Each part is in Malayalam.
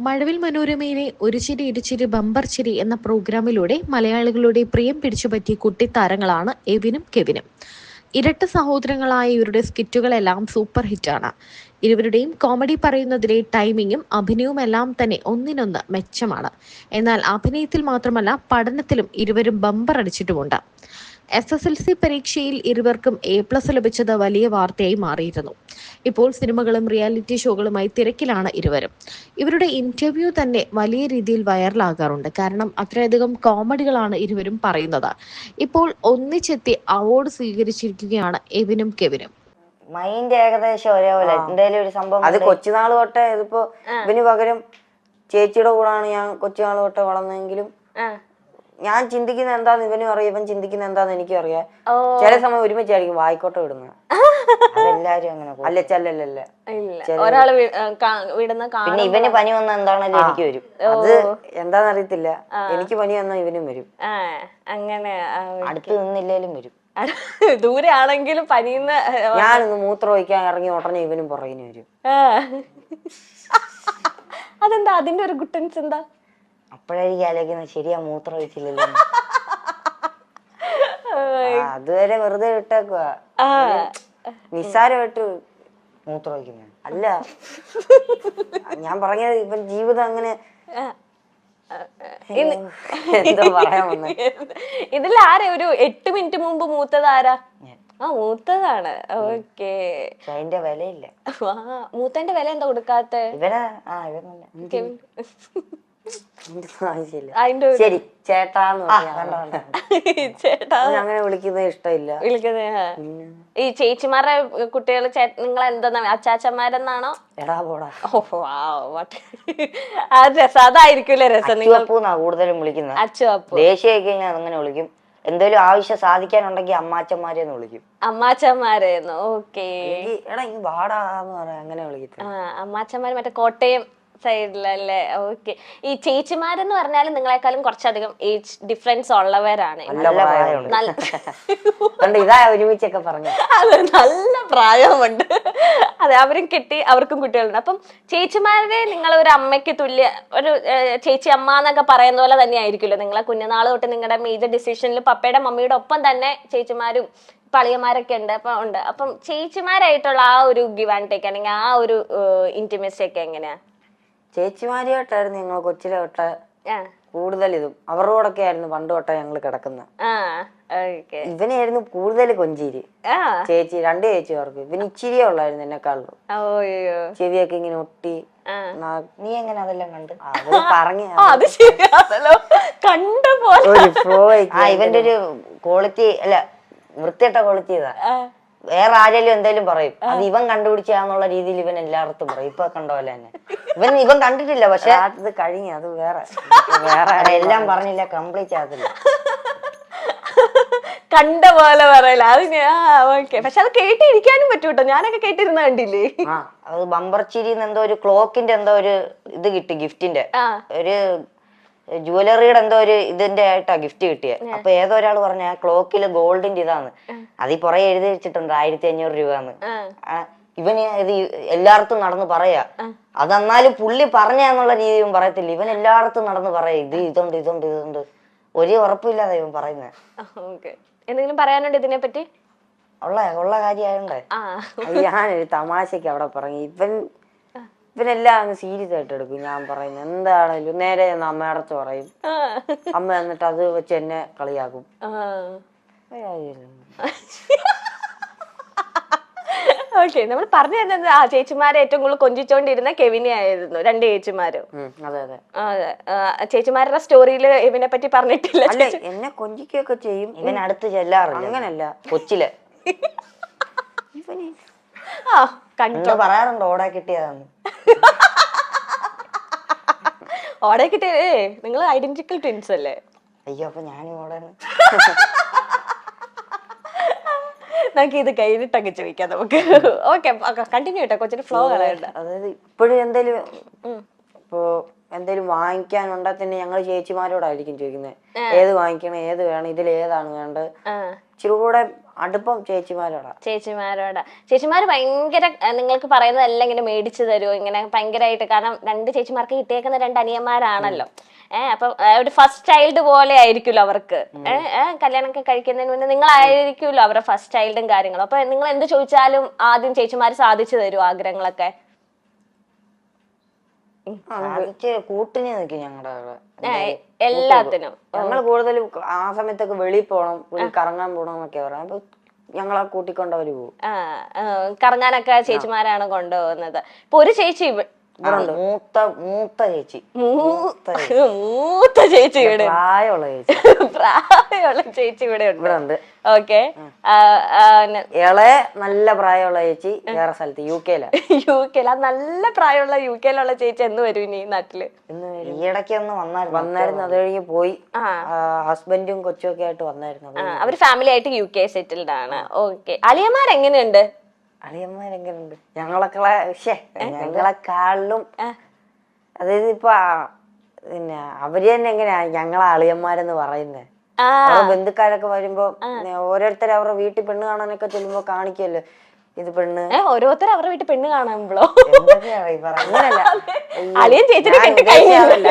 മഴവിൽ മനോരമയിലെ ഒരു ചിരി ഇടിച്ചിരി ബമ്പർ ചിരി എന്ന പ്രോഗ്രാമിലൂടെ മലയാളികളുടെ പ്രിയം പിടിച്ചുപറ്റിയ കുട്ടിത്താരങ്ങളാണ് എവിനും കെവിനും. ഇരട്ട സഹോദരങ്ങളായ ഇവരുടെ സ്കിറ്റുകളെല്ലാം സൂപ്പർ ഹിറ്റാണ്. ഇരുവരുടെയും കോമഡി പറയുന്നതിലെ ടൈമിങ്ങും അഭിനയവും എല്ലാം തന്നെ ഒന്നിനൊന്ന് മെച്ചമാണ്. എന്നാൽ അഭിനയത്തിൽ മാത്രമല്ല പഠനത്തിലും ഇരുവരും ബമ്പർ അടിച്ചിട്ടുമുണ്ട്. SSLC പരീക്ഷയിൽ ഇരുവർക്കും A+ ലഭിച്ചത് വലിയ വാർത്തയായി മാറിയിരുന്നു. ഇപ്പോൾ സിനിമകളും റിയാലിറ്റി ഷോകളുമായി തിരക്കിലാണ് ഇരുവരും. ഇവരുടെ ഇന്റർവ്യൂ തന്നെ വലിയ രീതിയിൽ വൈറലാകാറുണ്ട്. കാരണം അത്രയധികം കോമഡികളാണ് ഇരുവരും പറയുന്നത്. ഇപ്പോൾ ഒന്നിച്ചെത്തി അവാർഡ് സ്വീകരിച്ചിരിക്കുകയാണ് എവിനും കെവിനും. മൈൻഡ് ഏകദേശം ഒരേപോലെ എന്തായാലും ഒരു സംഭവം. അത് കൊച്ചുനാൾ തൊട്ടേ ഇതിപ്പോ ഇവന് പകരം ചേച്ചിയുടെ കൂടാണ് ഞാൻ കൊച്ചുനാൾ തൊട്ടേ വളർന്നെങ്കിലും ഞാൻ ചിന്തിക്കുന്ന എന്താന്ന് ഇവനും അറിയാം, ഇവൻ ചിന്തിക്കുന്ന എന്താന്ന് എനിക്കും അറിയാം. ചില സമയം ഒരുമിച്ചായിരിക്കും വായിക്കോട്ടെ വിടുന്നത്. അതെല്ലാരും അങ്ങനെ അല്ലച്ചല്ലല്ല ഒരാള് വിടുന്ന. പിന്നെ ഇവന് പനി വന്ന എന്താണല്ലോ എനിക്ക് വരും. അത് എന്താന്നറിയത്തില്ല, എനിക്ക് പനി വന്നാ ഇവനും വരും. അങ്ങനെ അടുത്ത് നിന്നില്ലേലും വരും. ദൂരെ ആണെങ്കിലും പനിന്ന് ഞാനൊന്ന് മൂത്രം ഒഴിക്കാൻ ഇറങ്ങി ഉടനെ ഇവനും പുറകിന് വരും. അതെന്താ അതിന്റെ ഒരു ഗുട്ടൻസ് എന്താ? അപ്പോഴായിരിക്കും ആലോചിക്കുന്നത് ശരിയാ മൂത്രം ഒഴിച്ചില്ലല്ലോ. അതുവരെ വെറുതെ വിട്ടേക്കുക, നിസ്സാരമായിട്ട് മൂത്രം ഒഴിക്കുന്നത് അല്ല. ഞാൻ പറഞ്ഞത് ഇവൻ ജീവിതം അങ്ങനെ എന്തോ പറയാൻ വന്ന. ഇതിൽ ആരാ ഒരു 8 മിനിറ്റ് മുമ്പ് മൂത്തത് ആരാ? മൂത്തതാണ്. ഓക്കേ. അതിന്റെ വിലയില്ല. മൂത്തന്റെ വില എന്താ കൊടുക്കാത്ത? ഇവനാ ശരി ചേട്ടാന്ന് ചേട്ടാ അങ്ങനെ വിളിക്കുന്നത് ഇഷ്ടമില്ല. ഈ ചേച്ചിമാരുടെ കുട്ടികൾ നിങ്ങൾ എന്താ അച്ചാച്ചന്മാരെന്നാണോ? എടാ പോടാ. രസം അതായിരിക്കൂലേ രസം. നിങ്ങൾ കൂടുതലും വിളിക്കുന്നത് അച്ചു അപ്പു. ദേശീയ കഴിഞ്ഞാൽ അങ്ങനെ വിളിക്കും. എന്തെങ്കിലും ആവശ്യം സാധിക്കാനുണ്ടെങ്കിൽ അമ്മാച്ചന്മാരെന്ന് വിളിക്കും. അമ്മാച്ചന്മാരെന്ന്. ഓക്കേ. എടാ ഈ വാടാന്ന് പറയാ അങ്ങനെ വിളിക്കും. അമ്മാച്ചന്മാര് മറ്റേ കോട്ടയം സൈഡിലല്ലേ? ഓക്കെ. ഈ ചേച്ചിമാരെന്ന് പറഞ്ഞാലും നിങ്ങളെക്കാളും കുറച്ചധികം ഏജ് ഡിഫറൻസ് ഉള്ളവരാണ്. ഇതാ ഒരുമിച്ചൊക്കെ പറഞ്ഞു. അതെ, നല്ല പ്രായമുണ്ട്. അതെ, അവരും കെട്ടി അവർക്കും കുട്ടികളുണ്ട്. അപ്പം ചേച്ചിമാരെ നിങ്ങൾ ഒരു അമ്മയ്ക്ക് തുല്യ ഒരു ചേച്ചി അമ്മ എന്നൊക്കെ പറയുന്ന പോലെ തന്നെ ആയിരിക്കുമല്ലോ നിങ്ങളെ കുഞ്ഞുനാൾ തൊട്ട് നിങ്ങളുടെ മേജർ ഡിസിഷനിൽ പപ്പയുടെ മമ്മിയുടെ ഒപ്പം തന്നെ ചേച്ചിമാരും പളിയന്മാരൊക്കെ ഉണ്ട്. അപ്പം ചേച്ചിമാരായിട്ടുള്ള ആ ഒരു ഗിവ് ആൻഡ് ടേക്ക് അല്ലെങ്കിൽ ആ ഒരു ഇന്റിമസി ഒക്കെ എങ്ങനെയാ? ചേച്ചിമാരിയായിട്ടായിരുന്നു ഞങ്ങൾ കൊച്ചിലെ തൊട്ട് കൂടുതൽ ഇതും അവരുടെ കൂടെ ആയിരുന്നു പണ്ട് തൊട്ടേ ഞങ്ങൾ കിടക്കുന്നത്. ഇവനായിരുന്നു കൂടുതൽ കൊഞ്ചിരി. ചേച്ചി 2 ചേച്ചിമാർക്ക് ഇവന് ഇച്ചിരിയേ ഉള്ളായിരുന്നു എന്നെക്കാളും. ചെവിയൊക്കെ ഇങ്ങനെ ഒട്ടി. നീ എങ്ങനെ അതെല്ലാം കണ്ട് പറഞ്ഞു ഇവന്റെ ഒരു ക്വാളിറ്റി അല്ല, വൃത്തിയിട്ട ക്വാളിറ്റി ഇതാ. വേറെ ആരെങ്കിലും എന്തായാലും പറയും അത് ഇവൻ കണ്ടുപിടിച്ചാന്നുള്ള രീതിയിൽ ഇവൻ എല്ലായിടത്തും പറയും. ഇപ്പൊ കണ്ട പോലെ തന്നെ ഇവൻ കണ്ടിട്ടില്ല, പക്ഷെ അത് കഴിഞ്ഞ അത് വേറെ എല്ലാം പറഞ്ഞില്ല, കംപ്ലീറ്റ് ആകത്തില്ല. കണ്ട പോലെ പറയല അത്. പക്ഷെ അത് കേട്ടിരിക്കാനും പറ്റൂട്ടോ. ഞാനൊക്കെ കേട്ടിരുന്ന കണ്ടില്ലേ? അത് ബമ്പർ ചിരിന്ന് എന്തോ ഒരു ക്ലോക്കിന്റെ എന്തോ ഒരു ഇത് കിട്ടി, ഗിഫ്റ്റിന്റെ ഒരു ജുവലറിയുടെ എന്തോ ഒരു ഇതിന്റെ ആയിട്ടാ ഗിഫ്റ്റ് കിട്ടിയത്. അപ്പൊ ഏതോ ഒരാൾ പറഞ്ഞ ക്ലോക്കില് ഗോൾഡിന്റെ ഇതാണ്, അതീ പുറകെ എഴുതി വെച്ചിട്ടുണ്ട് 1500 രൂപന്ന്. ഇവന് ഇത് എല്ലായിടത്തും നടന്ന് പറയാ. അതെന്നാലും പുള്ളി പറഞ്ഞെന്നുള്ള രീതിയും പറയത്തില്ല, ഇവൻ എല്ലായിടത്തും നടന്ന് പറയാ ഇതുണ്ട്. ഒരു ഉറപ്പില്ലാതെ ഇവൻ പറയുന്നത്. എന്തെങ്കിലും പറയാനുണ്ട് ഇതിനെ പറ്റി? ഉള്ള കാര്യമായോണ്ടേ ഞാനൊരു തമാശക്ക് അവിടെ പറഞ്ഞു. ഇവനെല്ലാം അങ്ങ് സീരിയസ് ആയിട്ട് എടുക്കും. ഞാൻ പറയുന്നത് എന്താണെങ്കിലും നേരെ അമ്മയടത്ത് പറയും. അമ്മ എന്നിട്ട് അത് വെച്ച് എന്നെ കളിയാക്കും. ഓക്കെ. നമ്മൾ പറഞ്ഞു തരുന്നത് ചേച്ചിമാരെ ഏറ്റവും കൂടുതൽ കൊഞ്ചിച്ചോണ്ടിരുന്ന കെവിനെ ആയിരുന്നു. 2 ചേച്ചിമാരും. അതെ. ചേച്ചിമാരുടെ സ്റ്റോറിയില് ഇവനെ പറ്റി പറഞ്ഞിട്ടില്ല. എന്നെ കൊഞ്ചിക്കൊക്കെ ചെയ്യും. ഇവൻ അടുത്ത് ചെല്ലാറില്ല. അങ്ങനല്ല, കൊച്ചില് കണ്ടോ പറയാറുണ്ട് ഓടാ കിട്ടിയതാന്ന്. ഓടെ കിട്ടിയേ നിങ്ങൾ ഐഡന്റിക്കൽ ട്വിൻസ് അല്ലേ? അയ്യോ, അപ്പൊ ഞാനും ഓടാണ്. നമുക്ക് ഇത് കഴിഞ്ഞിട്ടൊക്കെ ചോദിക്കാം നമുക്ക്. ഓക്കെ, കണ്ടിന്യൂ കേട്ടോ, കൊച്ചിന് ഫ്ലോ കളയണ്ട. അതായത് ഇപ്പോഴും എന്തേലും വാങ്ങിക്കാനുണ്ടെ തന്നെ ഞങ്ങൾ ചേച്ചിമാരോടായിരിക്കും ചോദിക്കുന്നത്, ഏത് വാങ്ങിക്കണം, ഏത് വേണം, ഇതിൽ ഏതാണ് വേണ്ടത്. ഇച്ചിരി കൂടെ അടുപ്പം ചേച്ചിമാരോടാ. ചേച്ചിമാര് ഭയങ്കര നിങ്ങൾക്ക് പറയുന്നതെല്ലാം ഇങ്ങനെ മേടിച്ചു തരുമോ ഇങ്ങനെ ഭയങ്കരമായിട്ട്? കാരണം 2 ചേച്ചിമാർക്ക് കിട്ടിയേക്കുന്ന 2 അനിയന്മാരാണല്ലോ. അപ്പൊ ഒരു ഫസ്റ്റ് ചൈൽഡ് പോലെ ആയിരിക്കുമല്ലോ അവർക്ക്. കല്യാണമൊക്കെ കഴിക്കുന്നതിന് മുന്നേ നിങ്ങളായിരിക്കുമല്ലോ അവരുടെ ഫസ്റ്റ് ചൈൽഡും കാര്യങ്ങളും. അപ്പൊ നിങ്ങൾ എന്ത് ചോദിച്ചാലും ആദ്യം ചേച്ചിമാര് സാധിച്ചു തരുമോ ആഗ്രഹങ്ങളൊക്കെ? കൂട്ടിന് നിൽക്കും ഞങ്ങളുടെ എല്ലാത്തിനും. ഞങ്ങള് കൂടുതലും ആ സമയത്തൊക്കെ വെളിയിൽ പോണം, കറങ്ങാൻ പോണം എന്നൊക്കെ പറയാം. അപ്പൊ ഞങ്ങളെ കൂട്ടിക്കൊണ്ടവര് പോകും. കറങ്ങാനൊക്കെ ചേച്ചിമാരാണ് കൊണ്ടുപോകുന്നത്. ഇപ്പൊ ഒരു ചേച്ചി മൂത്ത ചേച്ചി ഇവിടെ പ്രായമുള്ള ചേച്ചി ഇവിടെ ഉണ്ട്. ഓക്കെ. ഇളയ നല്ല പ്രായമുള്ള ചേച്ചി വേറെ സ്ഥലത്ത് യുകെയിലാ. നല്ല പ്രായമുള്ള യുകെയിലുള്ള ചേച്ചി എന്ന് വരും ഇനി നാട്ടില്? ഈയിടയ്ക്ക് ഒന്ന് വന്നായിരുന്നു. അത് കഴിഞ്ഞ് പോയി. ഹസ്ബൻഡും കൊച്ചും ഒക്കെ ആയിട്ട് വന്നായിരുന്നു. അവര് ഫാമിലി ആയിട്ട് UK സെറ്റിൽഡ് ആണ്. ഓക്കെ. അളിയന്മാരെങ്ങനെയുണ്ട്? അളിയന്മാരെങ്ങനെയുണ്ട്? ഞങ്ങളെക്കാളിലും അതായത് ഇപ്പൊ പിന്നെ അവര് തന്നെ എങ്ങനെയാ ഞങ്ങളെ അളിയന്മാരെന്ന് പറയുന്നത്? ബന്ധുക്കാരൊക്കെ വരുമ്പോ ഓരോരുത്തർ അവരുടെ വീട്ടിൽ പെണ്ണ് കാണാനൊക്കെ ചെല്ലുമ്പോ കാണിക്കല്ലോ, ഇത് പെണ്ണ്. ഓരോരുത്തർ അവരുടെ വീട്ടിൽ പെണ്ണ് കാണുമ്പോ അങ്ങനല്ല, അളിയൻ ചേച്ചിനെ കെട്ടി കഴിഞ്ഞല്ല,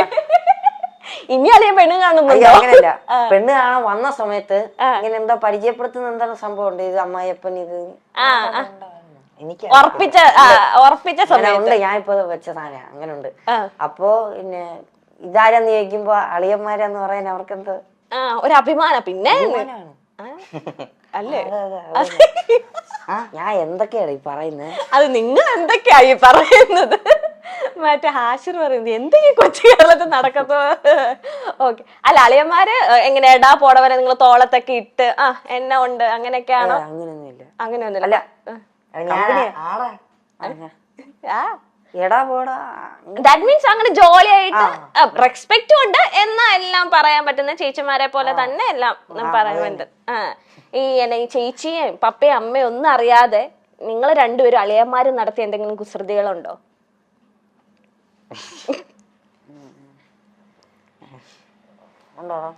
ഇനി അളിയൻ പെണ്ണ് കാണുന്നുണ്ടോ? അങ്ങനല്ല, പെണ്ണ് കാണാൻ വന്ന സമയത്ത് ഇങ്ങനെ എന്താ പരിചയപ്പെടുത്തുന്ന എന്താണ് സംഭവം ഉണ്ട്. ഇത് അമ്മായിയപ്പൻ, ഇത് എനിക്ക് ഉറപ്പിച്ച സമയമുണ്ട്. ഞാൻ ഇപ്പൊ വെച്ച സാധനം അങ്ങനെ ഉണ്ട്. അപ്പൊ പിന്നെ ഇതാരെന്ന് ചോദിക്കുമ്പോ അളിയന്മാരാന്ന് പറയാൻ അവർക്ക് എന്തോ ഒരു അഭിമാനം. പിന്നെ അല്ലേ ഞാൻ എന്തൊക്കെയാണ് ഈ പറയുന്നത്? അത് നിങ്ങൾ എന്തൊക്കെയാ ഈ പറയുന്നത്? മറ്റേ ഹാഷിർ പറയുന്നത് എന്തെങ്കിലും കൊച്ചു കേരളത്തിൽ നടക്കത്തോ? ഓക്കെ. അല്ല, അളിയന്മാര് എങ്ങനെ എടാ പോടവരെ നിങ്ങൾ തോളത്തൊക്കെ ഇട്ട് എന്നെ ഉണ്ട് അങ്ങനെയൊക്കെയാണോ? അങ്ങനെയൊന്നുമില്ല. ദാറ്റ് മീൻസ് അങ്ങനെ ജോളി ആയിട്ട് റെസ്പെക്റ്റും ഉണ്ട് എന്നാ എല്ലാം പറയാൻ പറ്റുന്ന ചേച്ചിമാരെ പോലെ തന്നെ എല്ലാം പറയാൻ പറ്റും. ഈ ചേച്ചിയും പപ്പയും അമ്മയും ഒന്നും അറിയാതെ നിങ്ങൾ രണ്ടുപേരും അളിയന്മാരും നടത്തിയ എന്തെങ്കിലും കുസൃതികളുണ്ടോ? അങ്ങനെ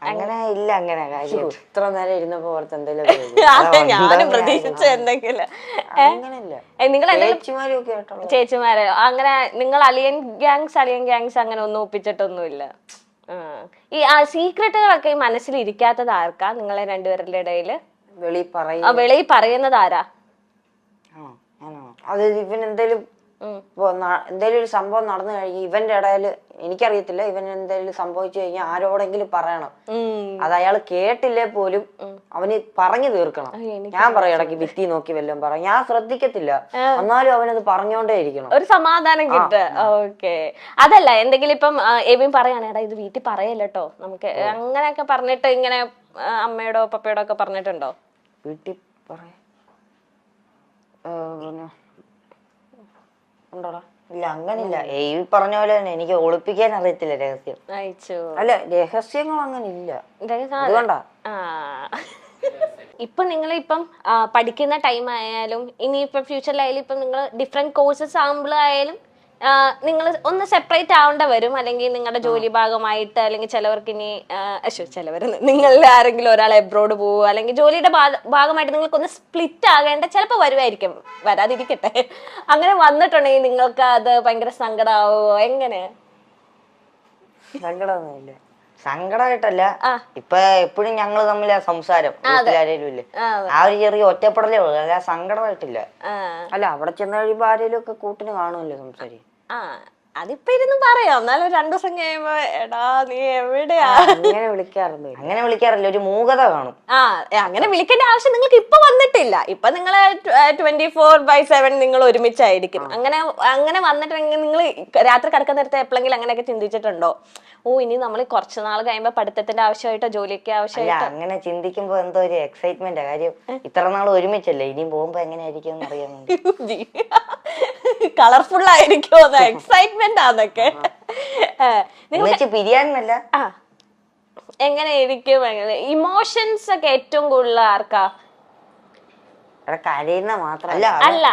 അങ്ങനെ ഇല്ല. അങ്ങനെ ഇത്ര നേരം ഇരുന്നപ്പോ പുറത്ത് എന്തെങ്കിലും ഞാനും പ്രതീക്ഷിച്ച എന്തെങ്കിലും. ചേച്ചിമാരെ അങ്ങനെ നിങ്ങൾ അളിയൻ ഗ്യാങ്സ് അങ്ങനെ ഒന്നും ഒപ്പിച്ചിട്ടൊന്നുമില്ല. ഈ സീക്രട്ടുകളൊക്കെ മനസ്സിൽ ഇരിക്കാത്തത് ആർക്കാ നിങ്ങളെ രണ്ടുപേരുടെ ഇടയില്? വെളിയിൽ പറയുന്നത് ആരാ? അത് ഇവൻ എന്തേലും ഒരു സംഭവം നടന്നു കഴിഞ്ഞ് ഇവന്റെ ഇടയില് എനിക്കറിയത്തില്ല, ഇവൻ എന്തെങ്കിലും സംഭവിച്ചു കഴിഞ്ഞാൽ ആരോടെങ്കിലും പറയണം. അത് അയാൾ കേട്ടില്ലേ പോലും അവന് പറഞ്ഞു തീർക്കണം. ഞാൻ പറയും ഇടയ്ക്ക് ഭിത്തി നോക്കി വല്ലതും പറയാം, ഞാൻ ശ്രദ്ധിക്കത്തില്ല, എന്നാലും അവനത് പറഞ്ഞോണ്ടേ ഇരിക്കണം, ഒരു സമാധാനം കിട്ടുക. ഓക്കെ. അതല്ല, എന്തെങ്കിലും ഇപ്പം എവിൻ പറയാണേടാ ഇത് വീട്ടിൽ പറയല്ലോ നമുക്ക്, അങ്ങനെയൊക്കെ പറഞ്ഞിട്ട് ഇങ്ങനെ അമ്മയോടോ പപ്പയോടോ ഒക്കെ പറഞ്ഞിട്ടുണ്ടോ? വീട്ടിൽ പറയാ ഉണ്ടോടാ? ഇല്ല, അങ്ങനില്ല. ഈ പറഞ്ഞ പോലെ തന്നെ എനിക്ക് ഒളിപ്പിക്കാൻ അറിയത്തില്ല രഹസ്യം. അല്ല, രഹസ്യങ്ങൾ അങ്ങനെ ഇല്ല. അതുകൊണ്ടാ ഇപ്പൊ നിങ്ങളിപ്പം പഠിക്കുന്ന ടൈം ആയാലും ഇനിയിപ്പം ഫ്യൂച്ചറിലായാലും ഇപ്പം നിങ്ങൾ ഡിഫറെന്റ് കോഴ്സസ് ആകുമ്പോഴായാലും നിങ്ങൾ ഒന്ന് സെപ്പറേറ്റ് ആവേണ്ട വരും. അല്ലെങ്കിൽ നിങ്ങളുടെ ജോലി ഭാഗമായിട്ട്, അല്ലെങ്കിൽ ചിലവർക്ക് ഇനി നിങ്ങളിൽ ആരെങ്കിലും ഒരാൾ എബ്രോഡ് പോവുക, അല്ലെങ്കിൽ ജോലിയുടെ ഭാഗമായിട്ട് നിങ്ങൾക്കൊന്ന് സ്പ്ലിറ്റ് ആകേണ്ട ചിലപ്പോൾ വരുമായിരിക്കും, വരാതിരിക്കട്ടെ. അങ്ങനെ വന്നിട്ടുണ്ടെങ്കിൽ നിങ്ങൾക്ക് അത് ഭയങ്കര സങ്കടമാവോ? എങ്ങനെ? സങ്കടമൊന്നുമില്ല. സങ്കടമായിട്ടല്ല, ഇപ്പൊ എപ്പോഴും ഞങ്ങള് തമ്മിൽ സംസാരം വീട്ടിലാരേലും ഇല്ലേ, ആ ഒരു ചെറിയ ഒറ്റപ്പെടലേ ഉള്ളു, അല്ല സങ്കടമായിട്ടില്ല. അല്ല, അവിടെ ചെന്ന് കഴിയുമ്പോ ആരേലും ഒക്കെ കൂട്ടിന് കാണുമല്ലോ സംസാരിക്കും. അതിപ്പോ ഇരുന്ന് പറയാം, എന്നാലും 2 ദിവസം കഴിയുമ്പോ എടാ നീ എവിടെയാ അങ്ങനെ വിളിക്കാറുണ്ട്. അങ്ങനെ വിളിക്കാറില്ല, ഒരു മൂകത കാണും. അങ്ങനെ വിളിക്കേണ്ട ആവശ്യം നിങ്ങൾക്ക് ഇപ്പൊ വന്നിട്ടില്ല. ഇപ്പൊ നിങ്ങള് 24/7 നിങ്ങൾ ഒരുമിച്ചായിരിക്കും. അങ്ങനെ വന്നിട്ടുണ്ടെങ്കിൽ നിങ്ങൾ രാത്രി കിടക്കുന്ന നേരത്തെ എപ്പോഴെങ്കിലും അങ്ങനെയൊക്കെ ചിന്തിച്ചിട്ടുണ്ടോ? ഇനി നമ്മൾ കുറച്ചു നാൾ കഴിയുമ്പോ പഠിത്തത്തിന്റെ ആവശ്യമായിട്ടോ ജോലിയൊക്കെ ആവശ്യമായിട്ടോ? അങ്ങനെ ചിന്തിക്കുമ്പോ എന്തോ ഒരു എക്സൈറ്റ്മെന്റ്. കാര്യം ഇത്ര നാൾ ഒരുമിച്ചല്ലേ, ഇനിയും പോകുമ്പോ എങ്ങനെയായിരിക്കും എന്ന് അറിയാൻ. കളർഫുൾ ആയിരിക്കുമോ എക്സൈറ്റ്മെന്റ് ആന്നൊക്കെ. പിരിയാനല്ല, എങ്ങനെയായിരിക്കും ഇമോഷൻസ് ഒക്കെ ഏറ്റവും കൂടുതൽ ആർക്കാ? കരയുന്ന മാത്രല്ല, അല്ല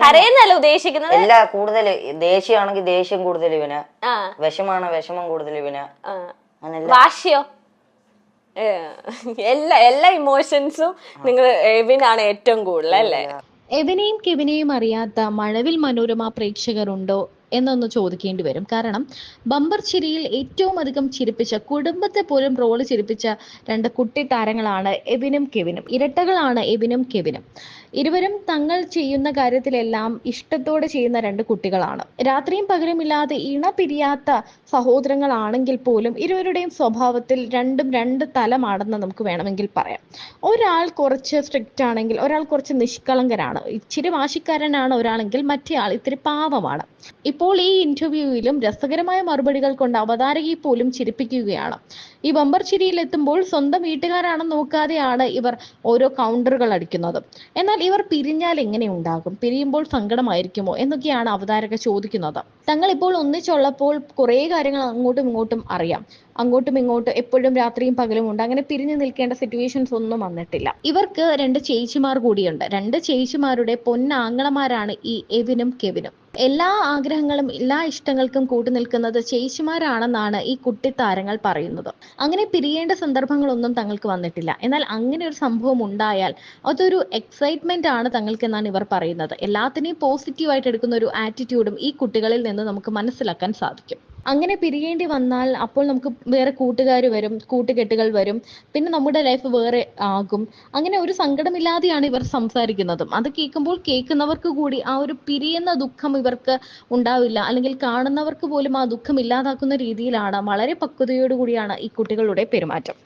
കരയുന്നല്ല ഉദ്ദേശിക്കുന്നത്. എല്ലാ കൂടുതൽ ദേഷ്യമാണെങ്കിൽ ദേഷ്യം കൂടുതൽ ഇവന്, വിഷമാണ് വിഷമം കൂടുതൽ ഇവന്, വാശിയോ? എല്ലാ ഇമോഷൻസും നിങ്ങൾ എവിനാണ് ഏറ്റവും കൂടുതൽ അല്ലേ? എവിനെയും കെവിനെയും അറിയാത്ത മഴവിൽ മനോരമ പ്രേക്ഷകർ ഉണ്ടോ എന്നൊന്ന് ചോദിക്കേണ്ടി വരും. കാരണം ബമ്പർ ചിരിയിൽ ഏറ്റവും അധികം ചിരിപ്പിച്ച, കുടുംബത്തെ പോലും റോള് ചിരിപ്പിച്ച രണ്ട് കുട്ടി താരങ്ങളാണ് എവിനും കെവിനും. ഇരട്ടകളാണ് എവിനും കെവിനും. ഇരുവരും തങ്ങൾ ചെയ്യുന്ന കാര്യത്തിലെല്ലാം ഇഷ്ടത്തോടെ ചെയ്യുന്ന രണ്ട് കുട്ടികളാണ്. രാത്രിയും പകലുമില്ലാതെ ഇണ പിരിയാത്ത സഹോദരങ്ങളാണെങ്കിൽ പോലും ഇരുവരുടെയും സ്വഭാവത്തിൽ രണ്ടും രണ്ട് തലമാണെന്ന് നമുക്ക് വേണമെങ്കിൽ പറയാം. ഒരാൾ കുറച്ച് സ്ട്രിക്റ്റ് ആണെങ്കിൽ ഒരാൾ കുറച്ച് നിഷ്കളങ്കരാണ്. ഇച്ചിരി വാശിക്കാരനാണ് ഒരാളെങ്കിൽ മറ്റേ ആൾ ഇത്തിരി പാവമാണ്. ഇപ്പോൾ ഈ ഇന്റർവ്യൂവിലും രസകരമായ മറുപടികൾ കൊണ്ട് അവതാരകയെ പോലും ചിരിപ്പിക്കുകയാണ്. ഈ ബമ്പർ ചിരിയിൽ എത്തുമ്പോൾ സ്വന്തം വീട്ടുകാരാണെന്ന് നോക്കാതെയാണ് ഇവർ ഓരോ കൗണ്ടറുകൾ അടിക്കുന്നത്. എന്നാൽ ഇവർ പിരിഞ്ഞാൽ എങ്ങനെ ഉണ്ടാകും, പിരിയുമ്പോൾ സങ്കടമായിരിക്കുമോ എന്നൊക്കെയാണ് അവതാരക ചോദിക്കുന്നത്. തങ്ങൾ ഇപ്പോൾ ഒന്നിച്ചുള്ളപ്പോൾ കുറേ കാര്യങ്ങൾ അങ്ങോട്ടും ഇങ്ങോട്ടും അറിയാം. അങ്ങോട്ടും ഇങ്ങോട്ടും എപ്പോഴും രാത്രിയും പകലും ഉണ്ട്. അങ്ങനെ പിരിഞ്ഞു നിൽക്കേണ്ട സിറ്റുവേഷൻസ് ഒന്നും വന്നിട്ടില്ല. ഇവർക്ക് രണ്ട് ചേച്ചിമാർ കൂടിയുണ്ട്. രണ്ട് ചേച്ചിമാരുടെ പൊന്നാങ്ങളമാരാണ് ഈ എവിനും കെവിനും. എല്ലാ ആഗ്രഹങ്ങളും എല്ലാ ഇഷ്ടങ്ങൾക്കും കൂട്ടുനിൽക്കുന്നത് ചേച്ചിമാരാണെന്നാണ് ഈ കുട്ടിത്താരങ്ങൾ പറയുന്നത്. അങ്ങനെ പിരിയേണ്ട സന്ദർഭങ്ങളൊന്നും തങ്ങൾക്ക് വന്നിട്ടില്ല. എന്നാൽ അങ്ങനെ ഒരു സംഭവം ഉണ്ടായാൽ അതൊരു എക്സൈറ്റ്മെന്റ് ആണ് തങ്ങൾക്കെന്നാണ് ഇവർ പറയുന്നത്. എല്ലാത്തിനെയും പോസിറ്റീവായിട്ട് എടുക്കുന്ന ഒരു ആറ്റിറ്റ്യൂഡും ഈ കുട്ടികളിൽ നിന്ന് നമുക്ക് മനസ്സിലാക്കാൻ സാധിക്കും. അങ്ങനെ പിരിയേണ്ടി വന്നാൽ അപ്പോൾ നമുക്ക് വേറെ കൂട്ടുകാർ വരും, കൂട്ടുകെട്ടുകൾ വരും, പിന്നെ നമ്മുടെ ലൈഫ് വേറെ ആകും. അങ്ങനെ ഒരു സങ്കടമില്ലാതെയാണ് ഇവർ സംസാരിക്കുന്നതും. അത് കേൾക്കുമ്പോൾ കേൾക്കുന്നവർക്ക് കൂടി ആ ഒരു പിരിയുന്ന ദുഃഖം ഇവർക്ക് ഉണ്ടാവില്ല, അല്ലെങ്കിൽ കാണുന്നവർക്ക് പോലും ആ ദുഃഖം ഇല്ലാതാക്കുന്ന രീതിയിലാണ്, വളരെ പക്വതയോടുകൂടിയാണ് ഈ കുട്ടികളുടെ പെരുമാറ്റം.